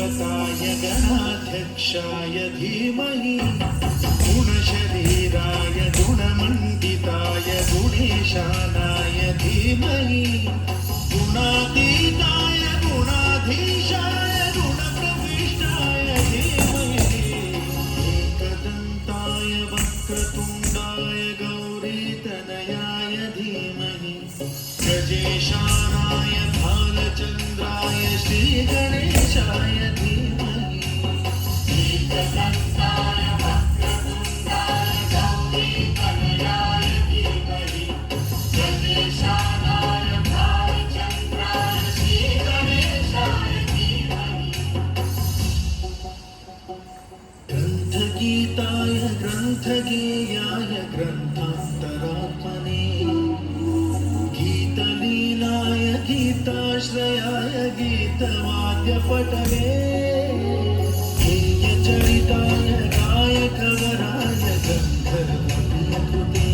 गणपताय गणाध्यक्षाय धीमहि गुणशरीराय गुणमण्डिताय गुणेशानाय धीमहि गुणातीताय गुणाधीशाय गुणप्रविष्टाय धीमहि एकदन्ताय वक्रतुण्डाय गौरीतनयाय धीमहि गजेशानाय भालचन्द्राय श्रीगणेशाय धीमहि एकदन्ताय वक्रतुण्डाय गौरीतनयाय धीमहि गजेशानाय भालचन्द्राय श्रीगणेशाय धीमहि ग्रन्थगीताय ग्रन्थगेयाय ग्रन्थान्तरात्मने गीताश्रयाय गीतवाद्यपटवे गेयचरिताय गायकवराय गन्धर्वप्रियकृते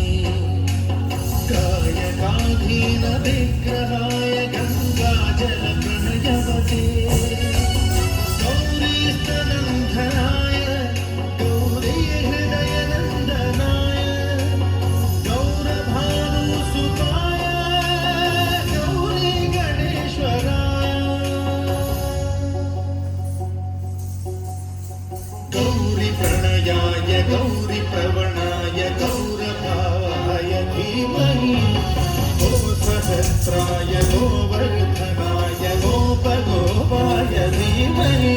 गायकाधीनविग्रहाय गङ्गाजलप्रणयवते गौरीस्तनन्धनाय गौरीहृदयनन्दनाय गौरभानुसुताय गौरीप्रणयाय गौरीप्रवणाय गौरभावाय धीमहि गोसहस्राय गोवर्धनाय गोपगोपाय धीमहि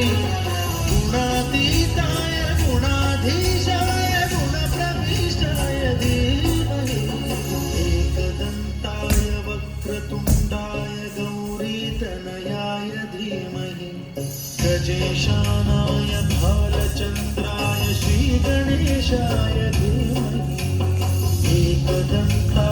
गुणातीताय गुणाधीशाय गुणप्रविष्टाय धीमहि एकदन्ताय वक्रतुण्डाय गौरीतनयाय धीमहि गजेशानाय भालचन्द्राय श्रीगणेशाय धीमहि एकदन्ताय